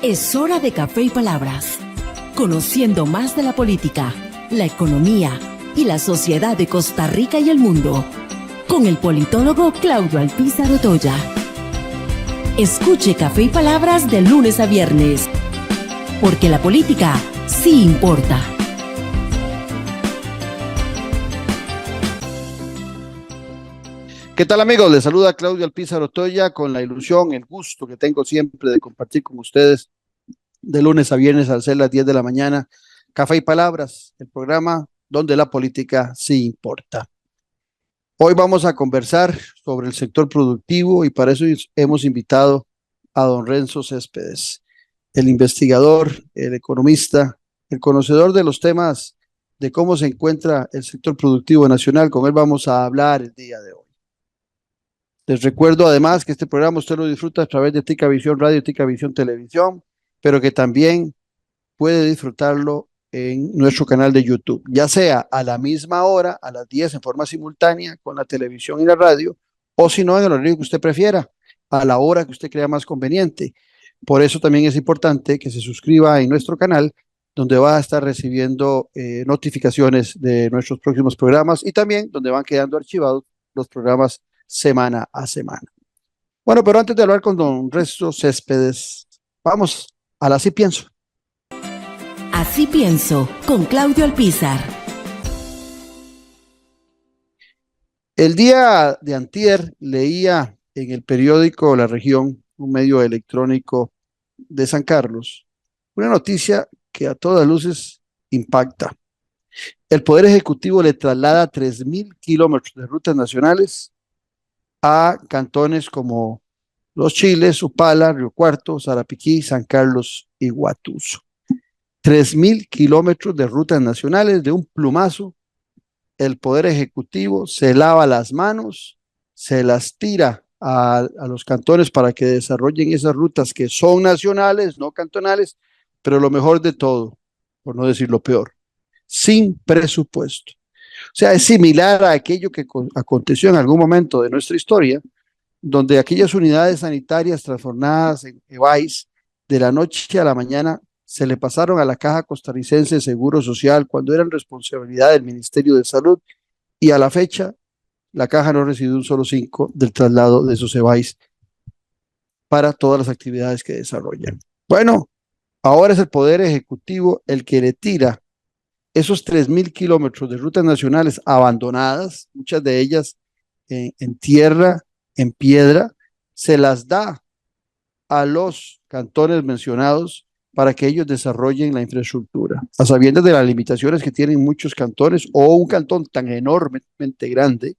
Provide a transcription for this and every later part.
Es hora de Café y Palabras, conociendo más de la política, la economía y la sociedad de Costa Rica y el mundo, con el politólogo Claudio Alpizar Otoya. Escuche Café y Palabras de lunes a viernes, porque la política sí importa. ¿Qué tal, amigos? Les saluda Claudio Alpizar Otoya con la ilusión, el gusto que tengo siempre de compartir con ustedes de lunes a viernes al ser las 10 de la mañana. Café y Palabras, el programa donde la política sí importa. Hoy vamos a conversar sobre el sector productivo y para eso hemos invitado a don Renzo Céspedes, el investigador, el economista, el conocedor de los temas de cómo se encuentra el sector productivo nacional. Con él vamos a hablar el día de hoy. Les recuerdo además que este programa usted lo disfruta a través de Tica Visión Radio, Tica Visión Televisión, pero que también puede disfrutarlo en nuestro canal de YouTube, ya sea a la misma hora, a las 10 en forma simultánea con la televisión y la radio, o si no, en el horario que usted prefiera, a la hora que usted crea más conveniente. Por eso también es importante que se suscriba en nuestro canal, donde va a estar recibiendo notificaciones de nuestros próximos programas y también donde van quedando archivados los programas semana a semana. Bueno, pero antes de hablar con don Renzo Céspedes, vamos a la Así Pienso. Así Pienso, con Claudio Alpizar. El día de antier leía en el periódico La Región, un medio electrónico de San Carlos, una noticia que a todas luces impacta. El Poder Ejecutivo le traslada 3,000 kilómetros de rutas nacionales a cantones como Los Chiles, Upala, Río Cuarto, Sarapiquí, San Carlos y Guatuso. 3,000 kilómetros de rutas nacionales de un plumazo. El Poder Ejecutivo se lava las manos, se las tira a los cantones para que desarrollen esas rutas que son nacionales, no cantonales, pero lo mejor de todo, por no decir lo peor, sin presupuesto. O sea, es similar a aquello que aconteció en algún momento de nuestra historia, donde aquellas unidades sanitarias transformadas en EVAIS, de la noche a la mañana, se le pasaron a la Caja Costarricense de Seguro Social cuando eran responsabilidad del Ministerio de Salud, y a la fecha, la Caja no recibió un solo 5 del traslado de esos EVAIS para todas las actividades que desarrollan. Bueno, ahora es el Poder Ejecutivo el que le tira esos 3,000 kilómetros de rutas nacionales abandonadas, muchas de ellas en tierra, en piedra, se las da a los cantones mencionados para que ellos desarrollen la infraestructura, a sabiendas de las limitaciones que tienen muchos cantones o un cantón tan enormemente grande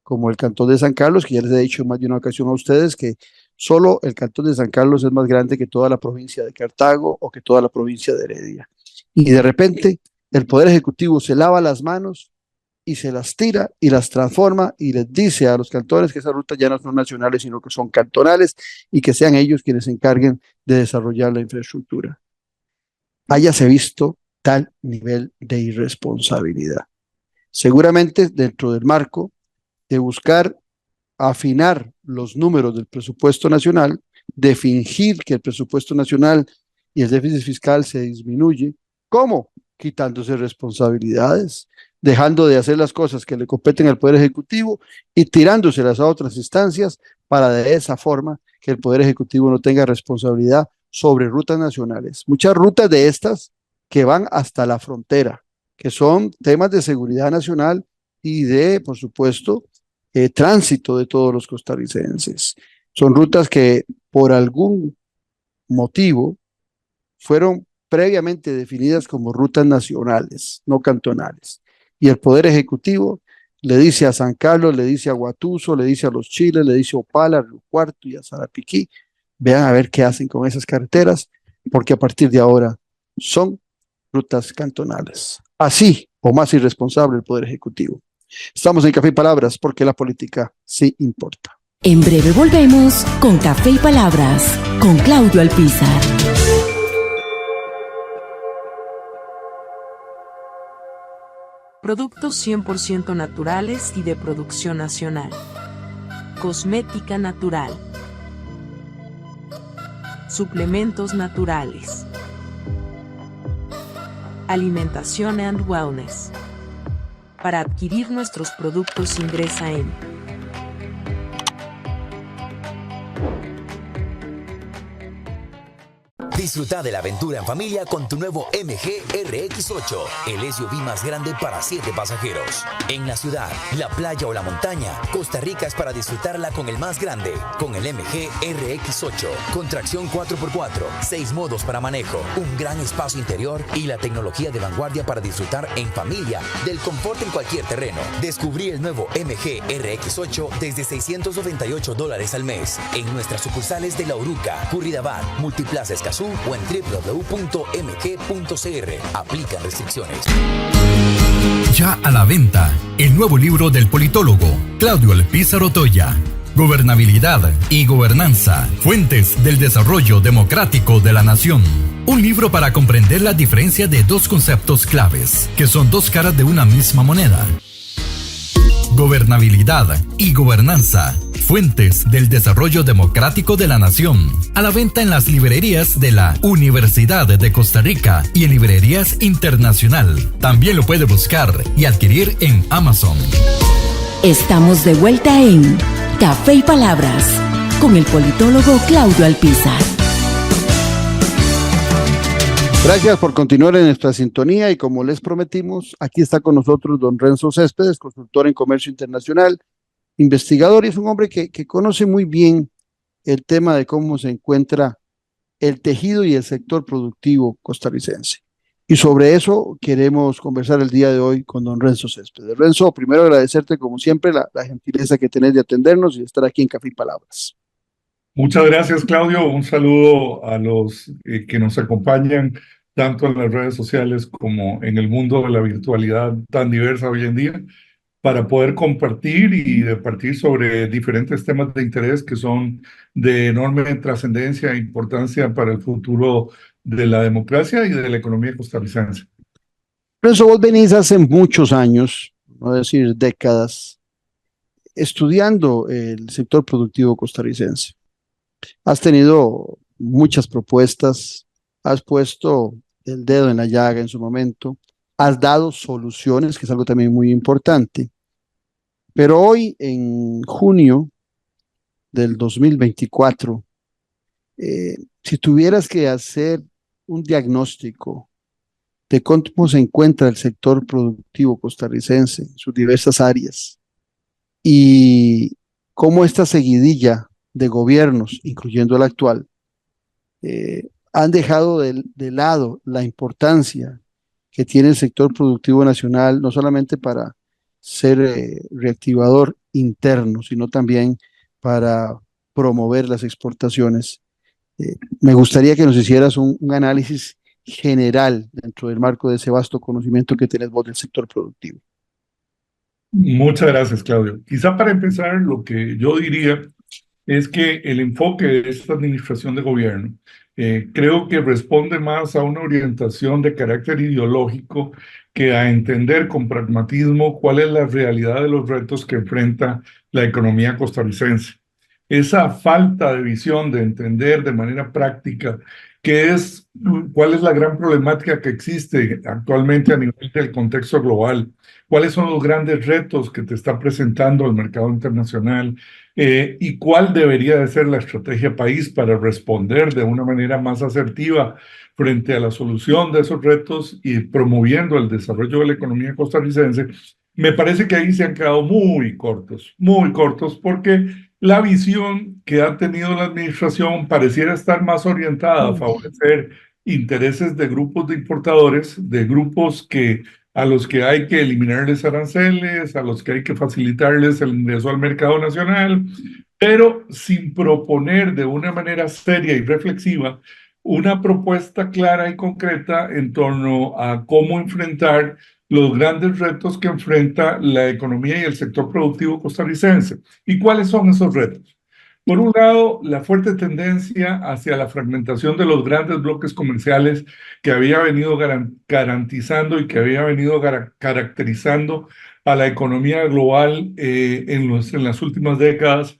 como el cantón de San Carlos, que ya les he dicho en más de una ocasión a ustedes que solo el cantón de San Carlos es más grande que toda la provincia de Cartago o que toda la provincia de Heredia. Y de repente el Poder Ejecutivo se lava las manos y se las tira y las transforma y les dice a los cantones que esas rutas ya no son nacionales, sino que son cantonales y que sean ellos quienes se encarguen de desarrollar la infraestructura. Hayase visto tal nivel de irresponsabilidad. Seguramente dentro del marco de buscar afinar los números del presupuesto nacional, de fingir que el presupuesto nacional y el déficit fiscal se disminuye. ¿Cómo? Quitándose responsabilidades, dejando de hacer las cosas que le competen al Poder Ejecutivo y tirándoselas a otras instancias para de esa forma que el Poder Ejecutivo no tenga responsabilidad sobre rutas nacionales. Muchas rutas de estas que van hasta la frontera, que son temas de seguridad nacional y de, por supuesto, tránsito de todos los costarricenses. Son rutas que por algún motivo fueron previamente definidas como rutas nacionales, no cantonales. Y el Poder Ejecutivo le dice a San Carlos, le dice a Guatuso, le dice a Los Chiles, le dice a Opala, a Río Cuarto y a Sarapiquí, vean a ver qué hacen con esas carreteras, porque a partir de ahora son rutas cantonales. Así o más irresponsable el Poder Ejecutivo. Estamos en Café y Palabras porque la política sí importa. En breve volvemos con Café y Palabras, con Claudio Alpizar. Productos 100% naturales y de producción nacional. Cosmética natural. suplementos naturales, alimentación and wellness. Para adquirir nuestros productos ingresa en Disfruta de la aventura en familia con tu nuevo MG RX8, el SUV más grande para 7 pasajeros. En la ciudad, la playa o la montaña, Costa Rica es para disfrutarla con el más grande, con el MG RX8, con tracción 4x4, 6 modos para manejo, un gran espacio interior y la tecnología de vanguardia para disfrutar en familia del confort en cualquier terreno. Descubrí el nuevo MG RX8 desde $698 al mes en nuestras sucursales de La Uruca, Curridabat, Multiplaza Escazú o en www.mg.cr. Aplican restricciones. Ya a la venta, el nuevo libro del politólogo Claudio Alpizar Otoya. Gobernabilidad y gobernanza, fuentes del desarrollo democrático de la nación. Un libro para comprender la diferencia de dos conceptos claves, que son dos caras de una misma moneda. Gobernabilidad y gobernanza, fuentes del desarrollo democrático de la nación. A la venta en las librerías de la Universidad de Costa Rica y en librerías internacional. También lo puede buscar y adquirir en Amazon. Estamos de vuelta en Café y Palabras con el politólogo Claudio Alpizar. Gracias por continuar en nuestra sintonía y como les prometimos, aquí está con nosotros don Renzo Céspedes, consultor en comercio internacional, investigador y es un hombre que conoce muy bien el tema de cómo se encuentra el tejido y el sector productivo costarricense. Y sobre eso queremos conversar el día de hoy con don Renzo Céspedes. Renzo, primero agradecerte como siempre la gentileza que tenés de atendernos y de estar aquí en Café y Palabras. Muchas gracias, Claudio. Un saludo a los que nos acompañan tanto en las redes sociales como en el mundo de la virtualidad tan diversa hoy en día, para poder compartir y debatir sobre diferentes temas de interés que son de enorme trascendencia e importancia para el futuro de la democracia y de la economía costarricense. Renzo, vos venís hace muchos años, no decir décadas, estudiando el sector productivo costarricense. Has tenido muchas propuestas, has puesto el dedo en la llaga en su momento, has dado soluciones, que es algo también muy importante. Pero hoy, en junio del 2024, si tuvieras que hacer un diagnóstico de cómo se encuentra el sector productivo costarricense en sus diversas áreas y cómo esta seguidilla de gobiernos, incluyendo el actual, han dejado de lado la importancia que tiene el sector productivo nacional, no solamente para ser reactivador interno, sino también para promover las exportaciones. Me gustaría que nos hicieras un análisis general dentro del marco de ese vasto conocimiento que tenés vos del sector productivo. Muchas gracias, Claudio. Quizá para empezar, lo que yo diría es que el enfoque de esta administración de gobierno creo que responde más a una orientación de carácter ideológico que a entender con pragmatismo cuál es la realidad de los retos que enfrenta la economía costarricense. Esa falta de visión de entender de manera práctica cuál es la gran problemática que existe actualmente a nivel del contexto global, cuáles son los grandes retos que te está presentando el mercado internacional, y cuál debería de ser la estrategia país para responder de una manera más asertiva frente a la solución de esos retos y promoviendo el desarrollo de la economía costarricense. Me parece que ahí se han quedado muy cortos, porque la visión que ha tenido la administración pareciera estar más orientada a favorecer intereses de grupos de importadores, de grupos a los que hay que eliminarles aranceles, a los que hay que facilitarles el ingreso al mercado nacional, pero sin proponer de una manera seria y reflexiva una propuesta clara y concreta en torno a cómo enfrentar los grandes retos que enfrenta la economía y el sector productivo costarricense. ¿Y cuáles son esos retos? Por un lado, la fuerte tendencia hacia la fragmentación de los grandes bloques comerciales que había venido garantizando y que había venido caracterizando a la economía global en las últimas décadas,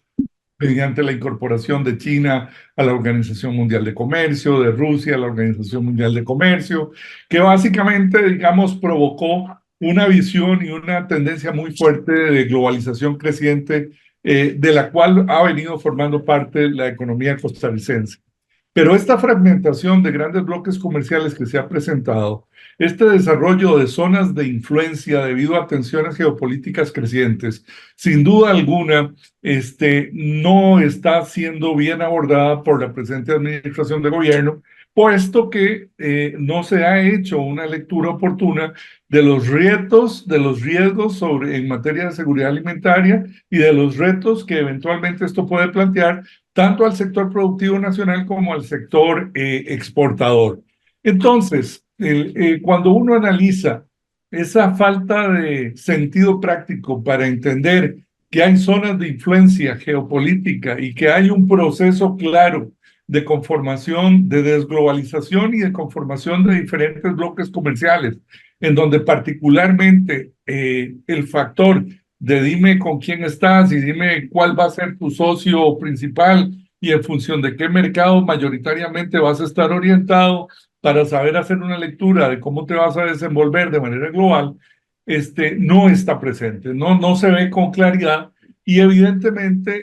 mediante la incorporación de China a la Organización Mundial de Comercio, de Rusia a la Organización Mundial de Comercio, que básicamente, digamos, provocó una visión y una tendencia muy fuerte de globalización creciente, de la cual ha venido formando parte la economía costarricense. Pero esta fragmentación de grandes bloques comerciales que se ha presentado, este desarrollo de zonas de influencia debido a tensiones geopolíticas crecientes, sin duda alguna, no está siendo bien abordada por la presente administración de gobierno, puesto que no se ha hecho una lectura oportuna de los retos, de los riesgos en materia de seguridad alimentaria y de los retos que eventualmente esto puede plantear tanto al sector productivo nacional como al sector exportador. Entonces, cuando uno analiza esa falta de sentido práctico para entender que hay zonas de influencia geopolítica y que hay un proceso claro de conformación, de desglobalización y de conformación de diferentes bloques comerciales, en donde particularmente el factor de dime con quién estás y dime cuál va a ser tu socio principal y en función de qué mercado mayoritariamente vas a estar orientado para saber hacer una lectura de cómo te vas a desenvolver de manera global, no está presente, no se ve con claridad y evidentemente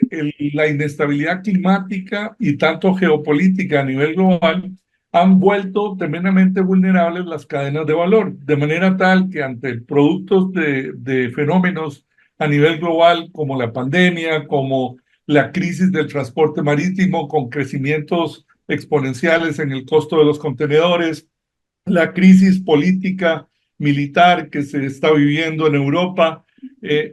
la inestabilidad climática y tanto geopolítica a nivel global han vuelto tremendamente vulnerables las cadenas de valor, de manera tal que ante productos de fenómenos a nivel global, como la pandemia, como la crisis del transporte marítimo con crecimientos exponenciales en el costo de los contenedores, la crisis política militar que se está viviendo en Europa,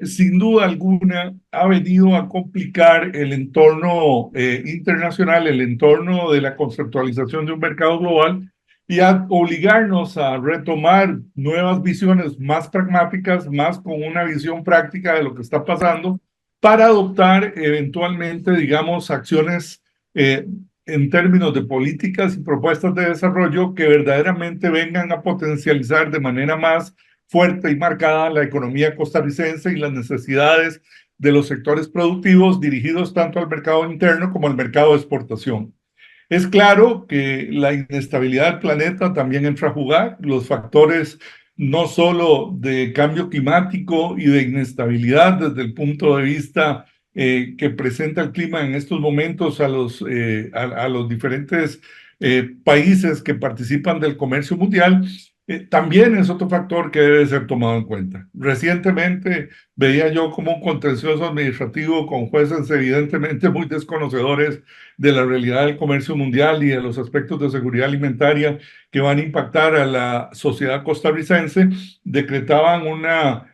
sin duda alguna ha venido a complicar el entorno internacional, el entorno de la conceptualización de un mercado global y a obligarnos a retomar nuevas visiones más pragmáticas, más con una visión práctica de lo que está pasando, para adoptar eventualmente, digamos, acciones en términos de políticas y propuestas de desarrollo que verdaderamente vengan a potencializar de manera más fuerte y marcada la economía costarricense y las necesidades de los sectores productivos dirigidos tanto al mercado interno como al mercado de exportación. Es claro que la inestabilidad del planeta también entra a jugar, los factores no solo de cambio climático y de inestabilidad desde el punto de vista que presenta el clima en estos momentos a los diferentes países que participan del comercio mundial, también es otro factor que debe ser tomado en cuenta. Recientemente veía yo como un contencioso administrativo con jueces evidentemente muy desconocedores de la realidad del comercio mundial y de los aspectos de seguridad alimentaria que van a impactar a la sociedad costarricense, decretaban una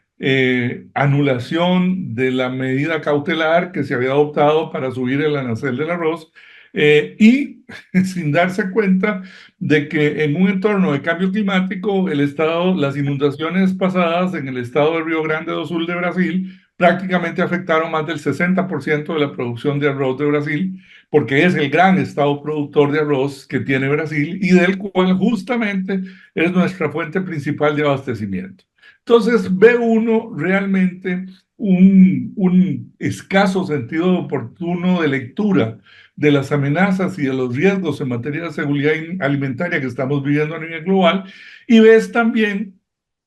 anulación de la medida cautelar que se había adoptado para subir el arancel del arroz y sin darse cuenta de que en un entorno de cambio climático, las inundaciones pasadas en el estado de Río Grande do Sul de Brasil prácticamente afectaron más del 60% de la producción de arroz de Brasil, porque es el gran estado productor de arroz que tiene Brasil y del cual justamente es nuestra fuente principal de abastecimiento. Entonces ve uno realmente un escaso sentido oportuno de lectura de las amenazas y de los riesgos en materia de seguridad alimentaria que estamos viviendo a nivel global, y ves también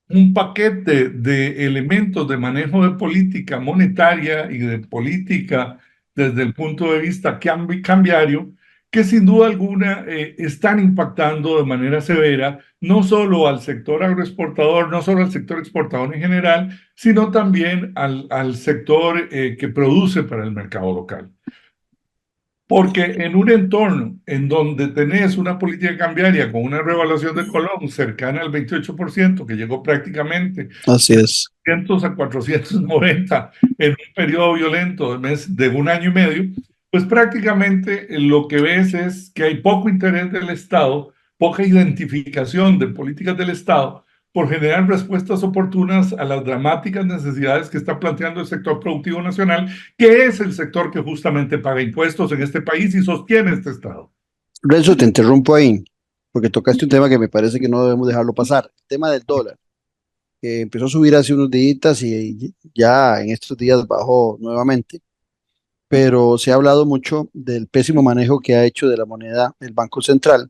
un paquete de elementos de manejo de política monetaria y de política desde el punto de vista cambiario, que sin duda alguna están impactando de manera severa no solo al sector agroexportador, no solo al sector exportador en general, sino también al sector que produce para el mercado local. Porque en un entorno en donde tenés una política cambiaria con una revaluación del colón cercana al 28%, que llegó prácticamente Así es. 400 a 490 en un periodo violento de un año y medio, pues prácticamente lo que ves es que hay poco interés del Estado, poca identificación de políticas del Estado por generar respuestas oportunas a las dramáticas necesidades que está planteando el sector productivo nacional, que es el sector que justamente paga impuestos en este país y sostiene este Estado. Renzo, te interrumpo ahí, porque tocaste un tema que me parece que no debemos dejarlo pasar, el tema del dólar, que empezó a subir hace unos días y ya en estos días bajó nuevamente, pero se ha hablado mucho del pésimo manejo que ha hecho de la moneda el Banco Central.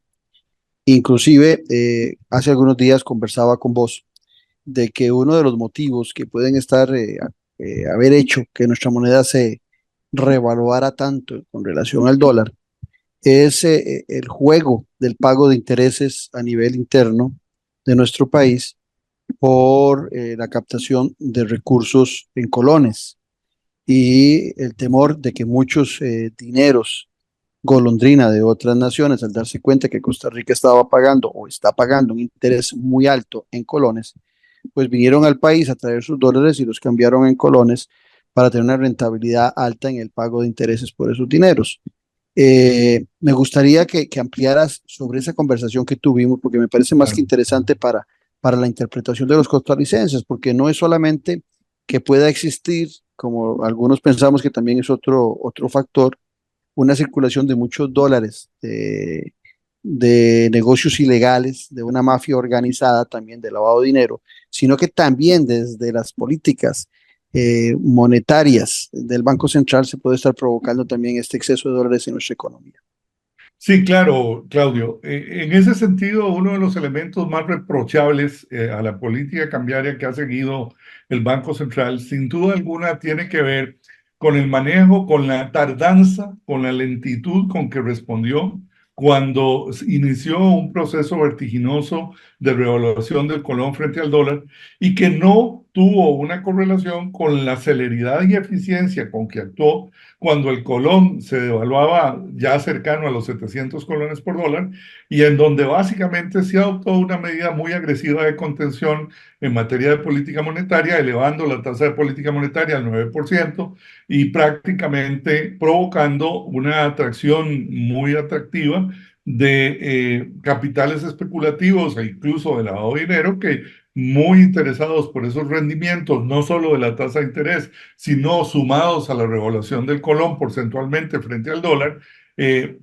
Inclusive, hace algunos días conversaba con vos de que uno de los motivos que pueden estar, haber hecho que nuestra moneda se revaluara tanto con relación al dólar es el juego del pago de intereses a nivel interno de nuestro país por la captación de recursos en colones y el temor de que muchos dineros golondrina de otras naciones, al darse cuenta que Costa Rica estaba pagando o está pagando un interés muy alto en colones, pues vinieron al país a traer sus dólares y los cambiaron en colones para tener una rentabilidad alta en el pago de intereses por esos dineros. Me gustaría que ampliaras sobre esa conversación que tuvimos, porque me parece más que Claro. interesante para la interpretación de los costarricenses, porque no es solamente que pueda existir, como algunos pensamos que también es otro factor, una circulación de muchos dólares de negocios ilegales, de una mafia organizada también de lavado de dinero, sino que también desde las políticas monetarias del Banco Central se puede estar provocando también este exceso de dólares en nuestra economía. Sí, claro, Claudio. En ese sentido, uno de los elementos más reprochables a la política cambiaria que ha seguido el Banco Central, sin duda alguna, tiene que ver con el manejo, con la tardanza, con la lentitud con que respondió cuando inició un proceso vertiginoso de revaluación del colón frente al dólar y que no tuvo una correlación con la celeridad y eficiencia con que actuó cuando el colón se devaluaba ya cercano a los 700 colones por dólar y en donde básicamente se adoptó una medida muy agresiva de contención en materia de política monetaria, elevando la tasa de política monetaria al 9% y prácticamente provocando una atracción muy atractiva de capitales especulativos e incluso de lavado de dinero que muy interesados por esos rendimientos, no solo de la tasa de interés, sino sumados a la revaluación del colón porcentualmente frente al dólar,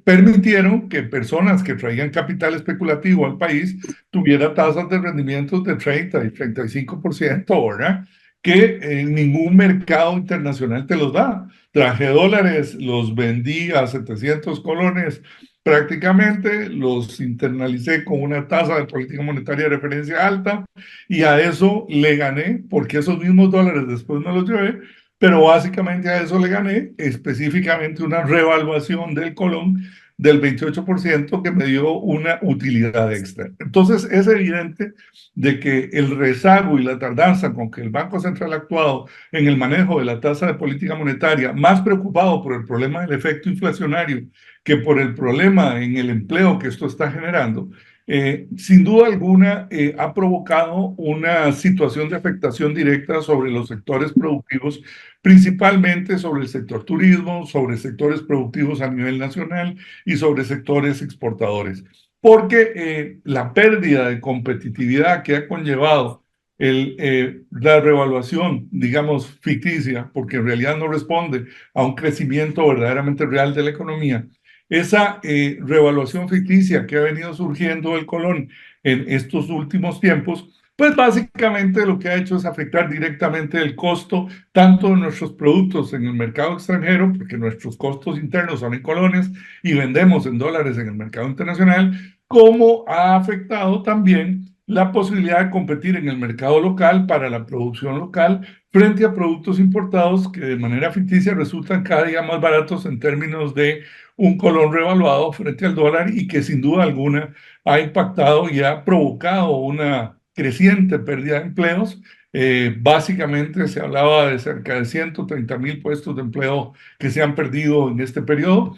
permitieron que personas que traían capital especulativo al país tuvieran tasas de rendimientos de 30 y 35%, ¿verdad? Que ningún mercado internacional te los da. Traje dólares, los vendí a 700 colones prácticamente, los internalicé con una tasa de política monetaria de referencia alta y a eso le gané, porque esos mismos dólares después me los llevé, pero básicamente a eso le gané específicamente una revaluación del colón del 28% que me dio una utilidad extra. Entonces es evidente de que el rezago y la tardanza con que el Banco Central ha actuado en el manejo de la tasa de política monetaria, más preocupado por el problema del efecto inflacionario que por el problema en el empleo que esto está generando, sin duda alguna ha provocado una situación de afectación directa sobre los sectores productivos, principalmente sobre el sector turismo, sobre sectores productivos a nivel nacional y sobre sectores exportadores. Porque la pérdida de competitividad que ha conllevado la revaluación, digamos, ficticia, porque en realidad no responde a un crecimiento verdaderamente real de la economía, esa revaluación ficticia que ha venido surgiendo del colón en estos últimos tiempos, pues básicamente lo que ha hecho es afectar directamente el costo tanto de nuestros productos en el mercado extranjero, porque nuestros costos internos son en colones y vendemos en dólares en el mercado internacional, como ha afectado también la posibilidad de competir en el mercado local para la producción local frente a productos importados que de manera ficticia resultan cada día más baratos en términos de un colón revaluado frente al dólar y que sin duda alguna ha impactado y ha provocado una creciente pérdida de empleos. Básicamente se hablaba de cerca de 130,000 puestos de empleo que se han perdido en este periodo,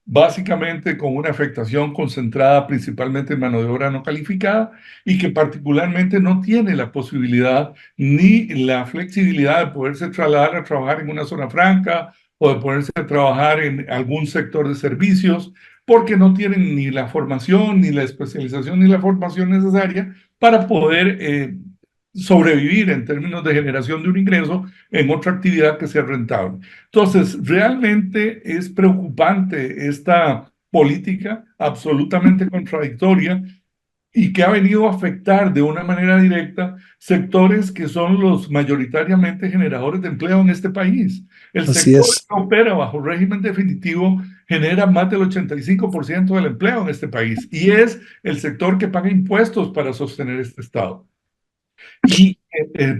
básicamente con una afectación concentrada principalmente en mano de obra no calificada y que particularmente no tiene la posibilidad ni la flexibilidad de poderse trasladar a trabajar en una zona franca o de ponerse a trabajar en algún sector de servicios, porque no tienen ni la formación, ni la especialización, ni la formación necesaria para poder sobrevivir en términos de generación de un ingreso en otra actividad que sea rentable. Entonces, realmente es preocupante esta política absolutamente contradictoria y que ha venido a afectar de una manera directa sectores que son los mayoritariamente generadores de empleo en este país. El sector que opera bajo régimen definitivo genera más del 85% del empleo en este país y es el sector que paga impuestos para sostener este Estado. Y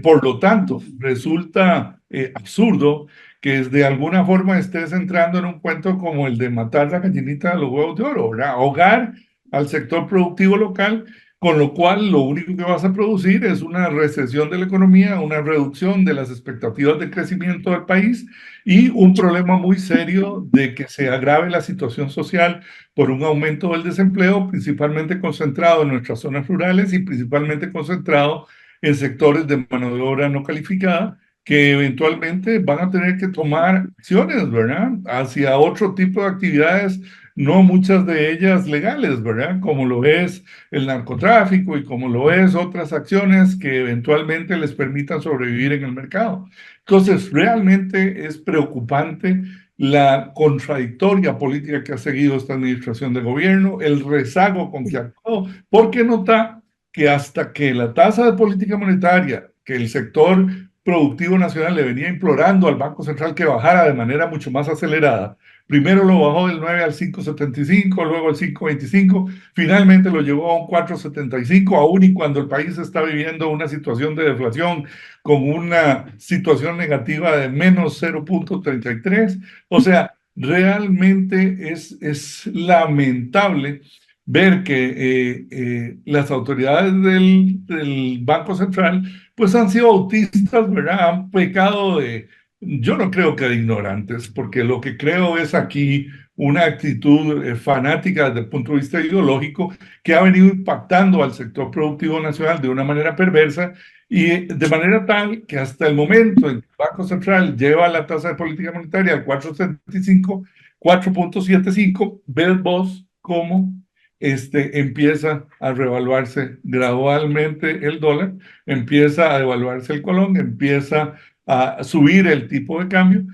por lo tanto, resulta absurdo que de alguna forma estés entrando en un cuento como el de matar la gallinita de los huevos de oro, ¿verdad? Ahogar al sector productivo local, con lo cual lo único que vas a producir es una recesión de la economía, una reducción de las expectativas de crecimiento del país y un problema muy serio de que se agrave la situación social por un aumento del desempleo, principalmente concentrado en nuestras zonas rurales y principalmente concentrado en sectores de mano de obra no calificada, que eventualmente van a tener que tomar acciones, ¿verdad?, hacia otro tipo de actividades, no muchas de ellas legales, ¿verdad?, como lo es el narcotráfico y como lo es otras acciones que eventualmente les permitan sobrevivir en el mercado. Entonces, realmente es preocupante la contradictoria política que ha seguido esta administración de gobierno, el rezago con que actuó, porque nota que hasta que la tasa de política monetaria, que el sector productivo nacional le venía implorando al Banco Central que bajara de manera mucho más acelerada, primero lo bajó del 9 al 5.75, luego al 5.25, finalmente lo llevó a un 4.75, aún y cuando el país está viviendo una situación de deflación con una situación negativa de menos 0.33. O sea, realmente es lamentable ver que las autoridades del Banco Central pues han sido autistas, ¿verdad? Han pecado de, yo no creo que de ignorantes, porque lo que creo es aquí una actitud fanática desde el punto de vista ideológico que ha venido impactando al sector productivo nacional de una manera perversa y de manera tal que hasta el momento en que el Banco Central lleva la tasa de política monetaria al 4.75, 4.75, ves vos cómo empieza a revaluarse gradualmente el dólar, empieza a devaluarse el colón, empieza a subir el tipo de cambio,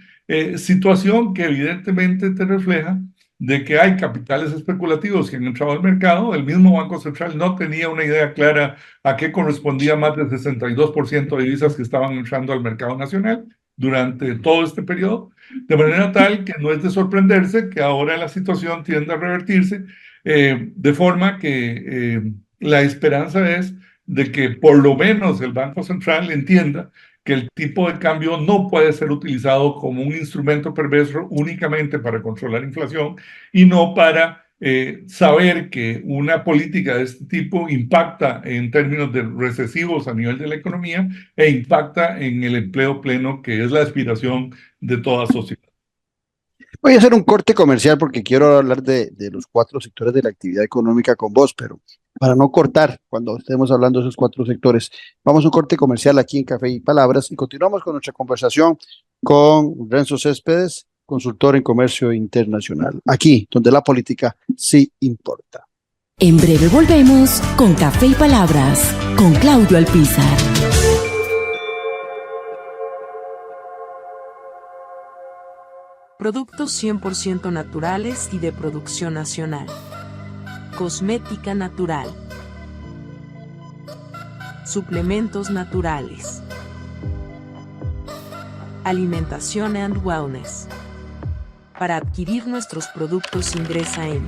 situación que evidentemente te refleja de que hay capitales especulativos que han entrado al mercado. El mismo Banco Central no tenía una idea clara a qué correspondía más del 62% de divisas que estaban entrando al mercado nacional durante todo este periodo, de manera tal que no es de sorprenderse que ahora la situación tienda a revertirse, de forma que la esperanza es de que por lo menos el Banco Central entienda que el tipo de cambio no puede ser utilizado como un instrumento perverso únicamente para controlar inflación y no para saber que una política de este tipo impacta en términos de recesivos a nivel de la economía e impacta en el empleo pleno, que es la aspiración de toda sociedad. Voy a hacer un corte comercial porque quiero hablar de los 4 sectores de la actividad económica con vos, pero para no cortar cuando estemos hablando de esos 4 sectores, vamos a un corte comercial aquí en Café y Palabras y continuamos con nuestra conversación con Renzo Céspedes, consultor en comercio internacional, aquí donde la política sí importa. En breve volvemos con Café y Palabras con Claudio Alpizar. Productos 100% naturales y de producción nacional. Cosmética natural. Suplementos naturales. Alimentación and wellness. Para adquirir nuestros productos ingresa en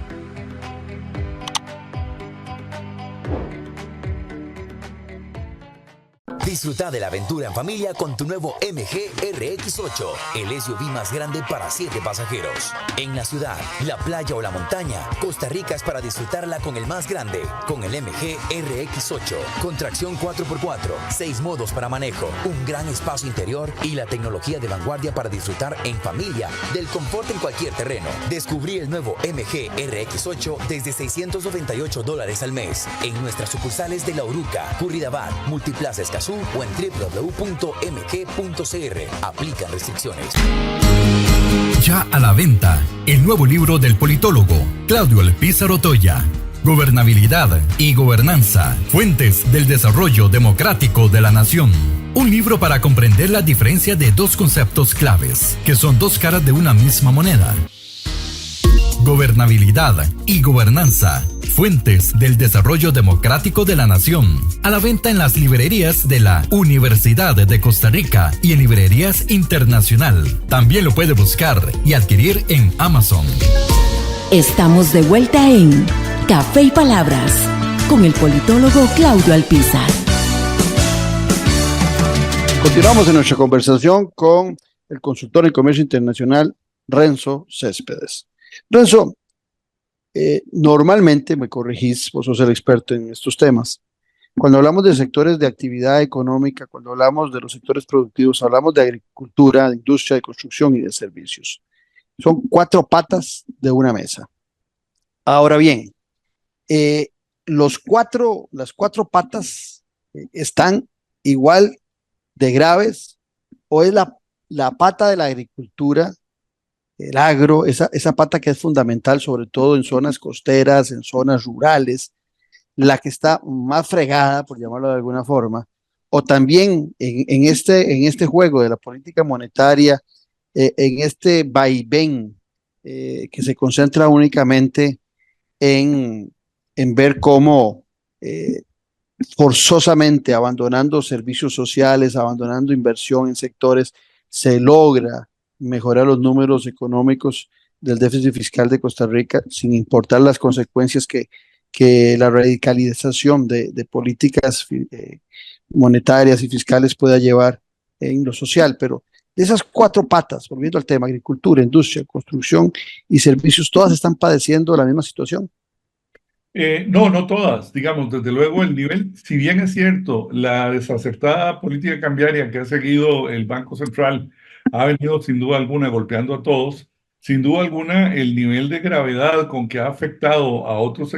Disfruta de la aventura en familia con tu nuevo MG RX8, el SUV más grande para 7 pasajeros. En la ciudad, la playa o la montaña, Costa Rica es para disfrutarla con el más grande, con el MG RX8, con tracción 4x4, 6 modos para manejo, un gran espacio interior y la tecnología de vanguardia para disfrutar en familia del confort en cualquier terreno. Descubrí el nuevo MG RX8 desde $698 al mes en nuestras sucursales de La Uruca, Curridabat, Multiplaza Escazú o en www.mg.cr. Aplican restricciones. Ya a la venta, el nuevo libro del politólogo Claudio Alpizar Otoya. Gobernabilidad y gobernanza, fuentes del desarrollo democrático de la nación. Un libro para comprender la diferencia de 2 conceptos claves, que son 2 caras de una misma moneda. gobernabilidad y gobernanza. Fuentes del desarrollo democrático de la nación. A la venta en las librerías de la Universidad de Costa Rica y en librerías internacional. También lo puede buscar y adquirir en Amazon. Estamos de vuelta en Café y Palabras con el politólogo Claudio Alpizar. Continuamos en nuestra conversación con el consultor en comercio internacional Renzo Céspedes. Renzo, normalmente, me corregís, vos sos el experto en estos temas, cuando hablamos de sectores de actividad económica, cuando hablamos de los sectores productivos, hablamos de agricultura, de industria, de construcción y de servicios. Son 4 patas de una mesa. Ahora bien, las cuatro patas están igual de graves, o es la pata de la agricultura, el agro, esa pata que es fundamental, sobre todo en zonas costeras, en zonas rurales, la que está más fregada, por llamarlo de alguna forma, o también en este juego de la política monetaria, en este vaivén que se concentra únicamente en ver cómo forzosamente abandonando servicios sociales, abandonando inversión en sectores, se logra mejorar los números económicos del déficit fiscal de Costa Rica, sin importar las consecuencias que la radicalización de políticas monetarias y fiscales pueda llevar en lo social. Pero de esas 4 patas, volviendo al tema, agricultura, industria, construcción y servicios, todas están padeciendo la misma situación. No todas. Digamos, desde luego el nivel, si bien es cierto, la desacertada política cambiaria que ha seguido el Banco Central ha venido sin duda alguna golpeando a todos, sin duda alguna el nivel de gravedad con que ha afectado a unos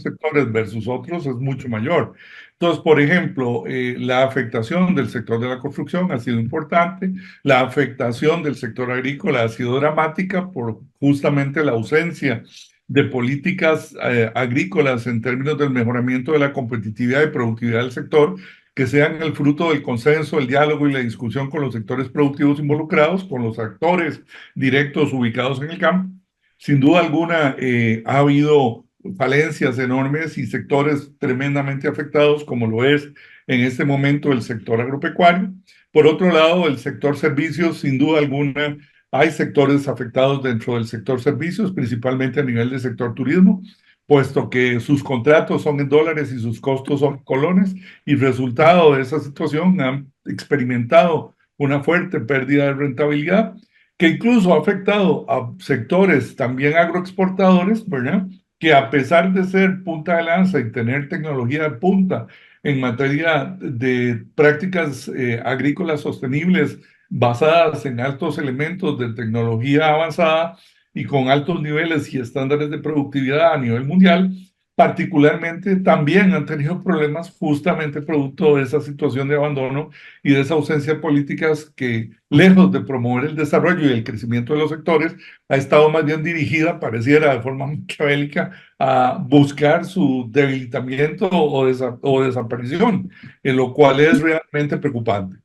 sectores versus otros es mucho mayor. Entonces, por ejemplo, la afectación del sector de la construcción ha sido importante, la afectación del sector agrícola ha sido dramática por justamente la ausencia de políticas agrícolas en términos del mejoramiento de la competitividad y productividad del sector, que sean el fruto del consenso, el diálogo y la discusión con los sectores productivos involucrados, con los actores directos ubicados en el campo. Sin duda alguna ha habido falencias enormes y sectores tremendamente afectados, como lo es en este momento el sector agropecuario. Por otro lado, el sector servicios, sin duda alguna, hay sectores afectados dentro del sector servicios, principalmente a nivel del sector turismo, puesto que sus contratos son en dólares y sus costos son en colones, y resultado de esa situación han experimentado una fuerte pérdida de rentabilidad, que incluso ha afectado a sectores también agroexportadores, ¿verdad?, que a pesar de ser punta de lanza y tener tecnología de punta en materia de prácticas agrícolas sostenibles basadas en altos elementos de tecnología avanzada y con altos niveles y estándares de productividad a nivel mundial, particularmente también han tenido problemas justamente producto de esa situación de abandono y de esa ausencia de políticas que, lejos de promover el desarrollo y el crecimiento de los sectores, ha estado más bien dirigida, pareciera de forma maquiavélica, a buscar su debilitamiento o desaparición, en lo cual es realmente preocupante.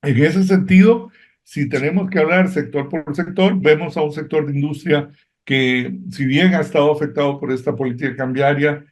En ese sentido, si tenemos que hablar sector por sector, vemos a un sector de industria que, si bien ha estado afectado por esta política cambiaria,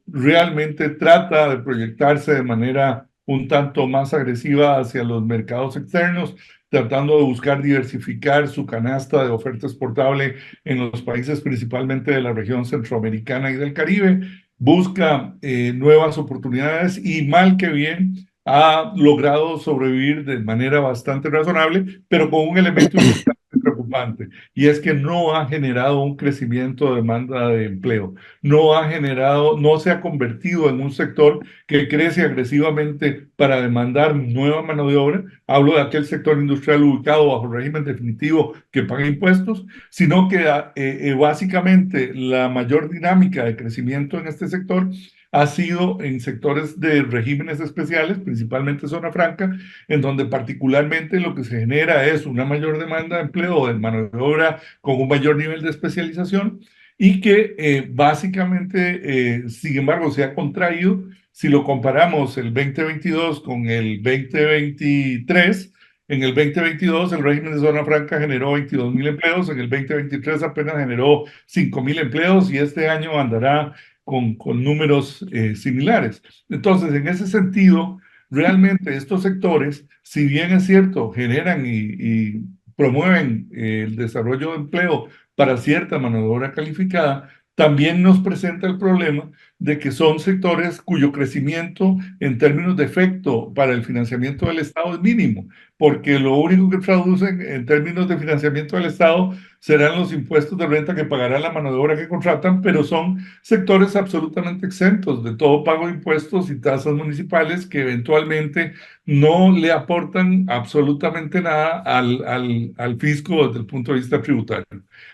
realmente trata de proyectarse de manera un tanto más agresiva hacia los mercados externos, tratando de buscar diversificar su canasta de oferta exportable en los países principalmente de la región centroamericana y del Caribe, busca nuevas oportunidades y, mal que bien, ha logrado sobrevivir de manera bastante razonable, pero con un elemento importante y preocupante, y es que no ha generado un crecimiento de demanda de empleo, no se ha convertido en un sector que crece agresivamente para demandar nueva mano de obra. Hablo de aquel sector industrial ubicado bajo régimen definitivo que paga impuestos, sino que básicamente la mayor dinámica de crecimiento en este sector ha sido en sectores de regímenes especiales, principalmente zona franca, en donde particularmente lo que se genera es una mayor demanda de empleo de mano de obra con un mayor nivel de especialización y que básicamente, sin embargo, se ha contraído. Si lo comparamos el 2022 con el 2023, En el 2022 el régimen de zona franca generó 22.000 empleos, en el 2023 apenas generó 5.000 empleos y este año andará con números similares. Entonces, en ese sentido, realmente estos sectores, si bien es cierto, generan y promueven el desarrollo de empleo para cierta mano de obra calificada, también nos presenta el problema de que son sectores cuyo crecimiento en términos de efecto para el financiamiento del Estado es mínimo, porque lo único que traducen en términos de financiamiento del Estado serán los impuestos de renta que pagará la mano de obra que contratan, pero son sectores absolutamente exentos de todo pago de impuestos y tasas municipales que eventualmente no le aportan absolutamente nada al fisco desde el punto de vista tributario.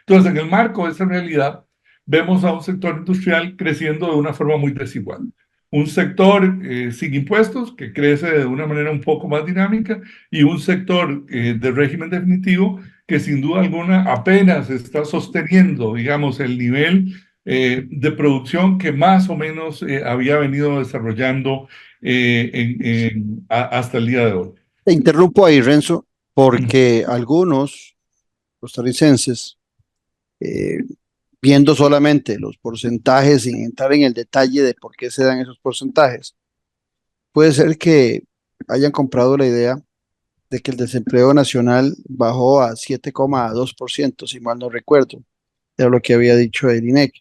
Entonces, en el marco de esa realidad, vemos a un sector industrial creciendo de una forma muy desigual. Un sector sin impuestos que crece de una manera un poco más dinámica y un sector de régimen definitivo que sin duda alguna apenas está sosteniendo, digamos, el nivel de producción que más o menos había venido desarrollando hasta el día de hoy. Te interrumpo ahí, Renzo, porque algunos costarricenses, viendo solamente los porcentajes sin entrar en el detalle de por qué se dan esos porcentajes, puede ser que hayan comprado la idea de que el desempleo nacional bajó a 7,2%, si mal no recuerdo, era lo que había dicho el INEC,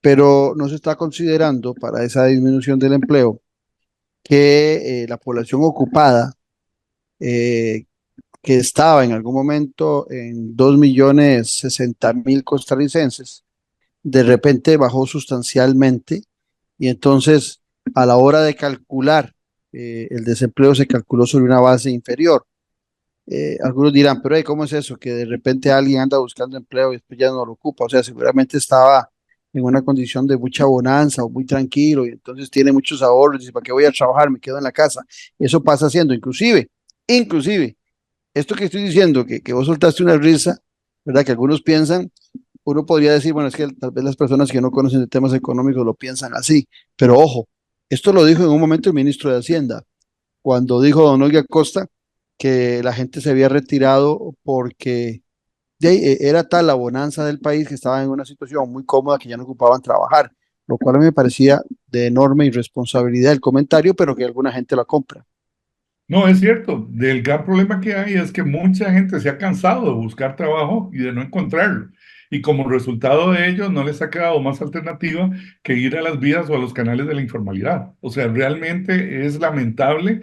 pero no se está considerando para esa disminución del empleo que la población ocupada, que estaba en algún momento en 2.060.000 costarricenses, de repente bajó sustancialmente y entonces a la hora de calcular el desempleo se calculó sobre una base inferior. Algunos dirán, pero ¿cómo es eso? Que de repente alguien anda buscando empleo y después ya no lo ocupa. O sea, seguramente estaba en una condición de mucha bonanza o muy tranquilo y entonces tiene muchos ahorros y dice, ¿para qué voy a trabajar? Me quedo en la casa. Eso pasa haciendo, inclusive, esto que estoy diciendo, que vos soltaste una risa, ¿verdad? Que algunos piensan, uno podría decir, bueno, es que tal vez las personas que no conocen de temas económicos lo piensan así, pero ojo, esto lo dijo en un momento el ministro de Hacienda, cuando dijo don Olga Costa que la gente se había retirado porque era tal la bonanza del país que estaba en una situación muy cómoda que ya no ocupaban trabajar, lo cual a mí me parecía de enorme irresponsabilidad el comentario, pero que alguna gente la compra. No, es cierto. El gran problema que hay es que mucha gente se ha cansado de buscar trabajo y de no encontrarlo. Y como resultado de ello, no les ha quedado más alternativa que ir a las vías o a los canales de la informalidad. O sea, realmente es lamentable,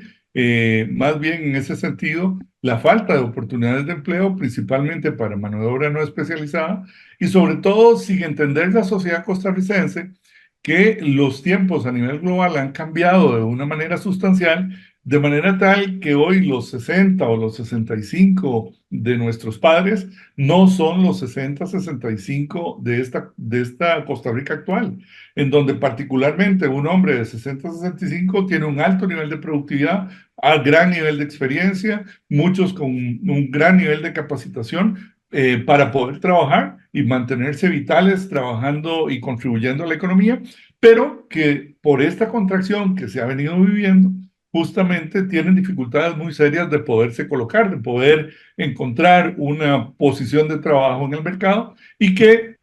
más bien en ese sentido, la falta de oportunidades de empleo, principalmente para mano de obra no especializada, y sobre todo sin entender la sociedad costarricense que los tiempos a nivel global han cambiado de una manera sustancial, de manera tal que hoy los 60 o los 65 de nuestros padres no son los 60, 65 de esta Costa Rica actual, en donde particularmente un hombre de 60, 65 tiene un alto nivel de productividad, a gran nivel de experiencia, muchos con un gran nivel de capacitación, para poder trabajar y mantenerse vitales trabajando y contribuyendo a la economía, pero que por esta contracción que se ha venido viviendo, justamente tienen dificultades muy serias de poderse colocar, de poder encontrar una posición de trabajo en el mercado y que